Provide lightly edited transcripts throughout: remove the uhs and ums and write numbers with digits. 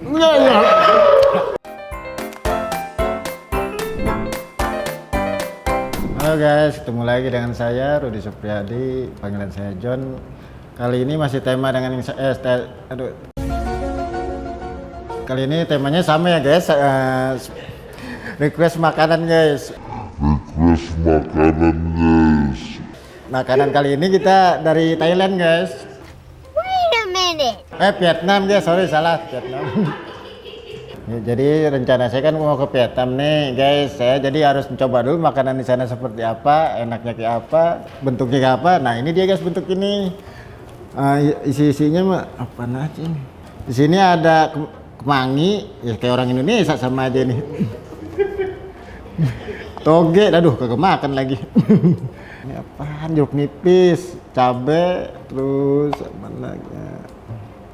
Enggak. Halo guys, ketemu lagi dengan saya Rudi Supriyadi, panggilan saya John. Kali ini masih tema dengan yang Kali ini temanya sama ya guys, request makanan guys. Makanan kali ini kita dari Thailand guys. Wait a minute. Vietnam guys, sorry salah, Vietnam. Ya, jadi rencana saya kan mau ke Vietnam nih guys, saya jadi harus mencoba dulu makanan di sana seperti apa, enaknya kayak apa, bentuknya kayak apa. Nah ini dia guys bentuk ini, isi-isinya mah apa aja nih. Di sini ada kemangi, ya kayak orang Indonesia sama aja nih. Toge, aduh kagak makan lagi. Ini apaan, jeruk nipis, cabe, terus apa lagi?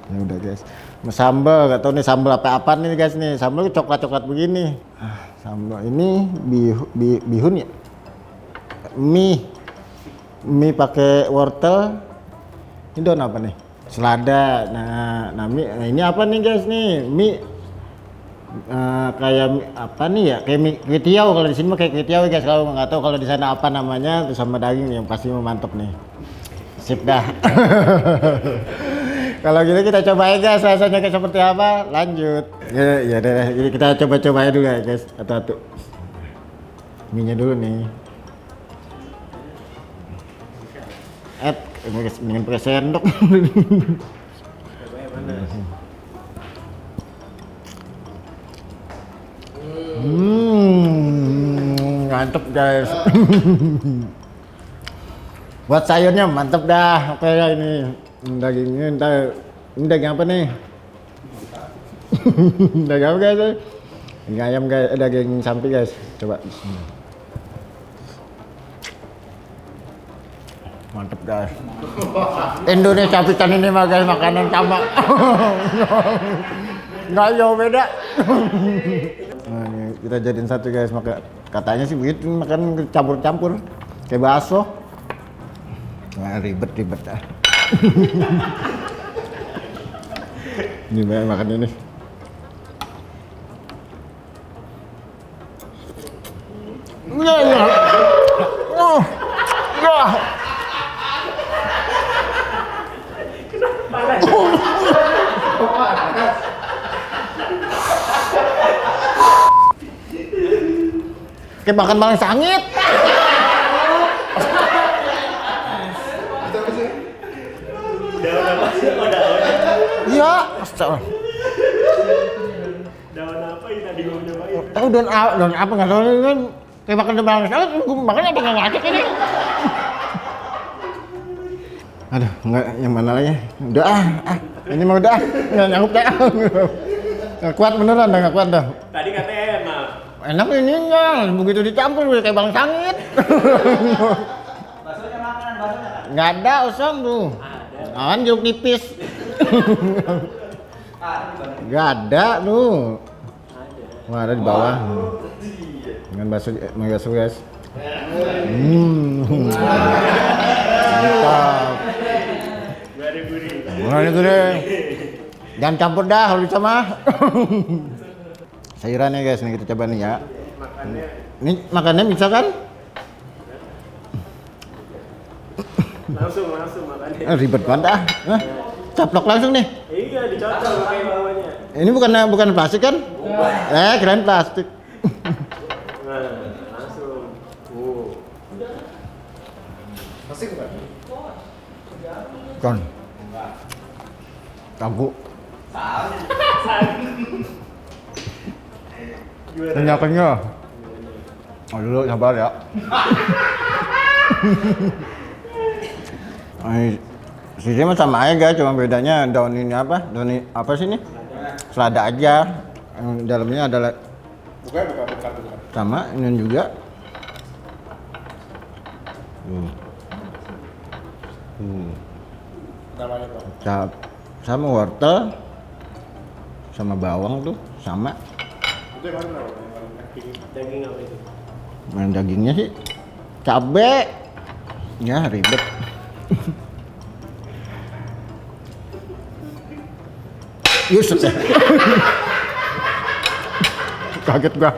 Ya udah guys, sambal, gak tau nih sambal apa nih guys nih, sambal coklat begini. Sambal ini bihun ya, mie pakai wortel. Ini daun apa nih, selada. Nah ini apa nih guys nih, mie kayak apa nih ya, kayak mie kitiau. Kalau di sini mah kayak kitiau guys, kalau nggak tahu kalau di sana apa namanya, terus sama daging yang pasti mantap nih. Sip dah. Kalau gitu kita cobain guys, rasanya kayak seperti apa, lanjut. Ya deh, ini kita coba-cobain dulu ya guys, satu-satu. Mie-nya dulu nih. Mendingan pakai sendok. Mantep guys. Buat sayurnya mantep dah. Oke ya, ini dagingnya ini daging apa nih? Daging apa guys? Daging ayam guys, daging sapi guys. Coba. Mantep guys. Indonesia pisan ini mah guys, makanan sama. Nggak jauh beda. Nah, ini kita jadiin satu guys, maka katanya sih begitu, makan campur-campur kayak bakso. Nah, ribet dah. Ini banyak makan ini. Kayak makan malang sangit. Iya, astaga. Daun apa yang tadi gue nyobain? Tahu daun apa nggak tahu ini kan kayak makan malang sangit. Gue makannya apa nggak ngacak ini? Aduh, nggak yang mana lagi? Udah ini mah udah nggak nyanggup dah. Nggak kuat beneran, nggak kuat dah. Tadi katanya enak. Enak ininya, begitu dicampur kayak bang sangit. Baksonya makanan, baksonya kan? Nggak ada, usang tuh. Kan jeruk nipis. Nggak ada tuh. Wah, ada di bawah. Dengan bakso guys. Mantap. Gurih. Gurih. Jangan campur dah kalau bisa mah. Sayurannya guys, nih kita coba nih ya. Ini makannya bisa kan? Langsung makannya. Ribet banget ah. Caplok langsung nih. Iya, dicocok pakai bawahnya. Ini bukan plastik kan? Kirain plastik. Nah, langsung. Plastik bukan? Kan. Tahu. Kenyal. Oh dulu sabar ya. Sisnya mah sama aja guys, cuma bedanya daun ini apa? Daun ini apa sih ini? Selada aja. Yang dalamnya adalah Bukan. sama ini juga. Namanya Bang? Sama wortel, sama bawang tuh sama. Itu yang mana? Daging apa itu? Main dagingnya sih cabe. Ya ribet. Yusuf ya. Kaget gua.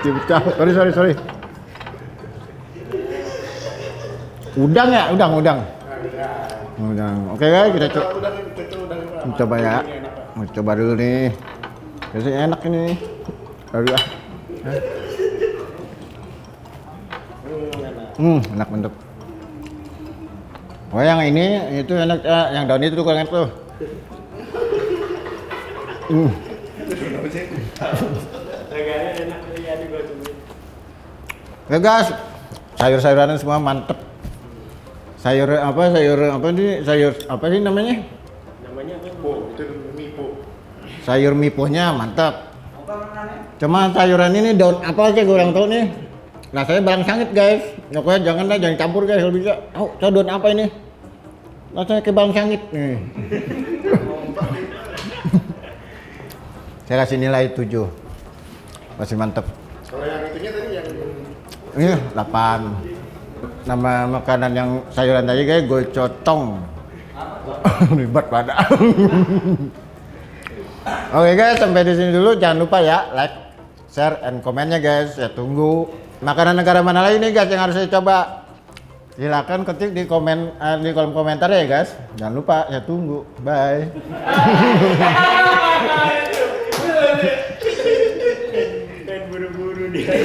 Cipta. Sorry. Udang ya, udang. Oke guys, kita coba ya. Mau coba dulu nih. Biasanya enak ini. Aduh ah. Enak mantap. Oh yang ini itu enak, yang daun itu kurang enak tuh. Ya guys, sayur-sayuran semua mantep. Sayur apa sih namanya? Namanya mipo, itu mipo. Sayur miponya mantap. Cuma sayuran ini daun apa aja gue kurang tahu nih. Rasanya barang sangit guys. Pokoknya jangan campur guys kalau bisa. Oh, daun apa ini? Rasanya kayak barang sangit nih. Saya kasih nilai 7. Masih mantep. Kalau yang itunya tadi yang Ini 8. Nama makanan yang sayuran tadi guys, gocotong. Ribet pada. Oke guys, sampai di sini dulu. Jangan lupa ya like, share, and komennya guys. Saya tunggu makanan negara mana lagi nih guys yang harus saya coba. Silakan ketik di kolom komentar ya guys. Jangan lupa, saya tunggu. Bye.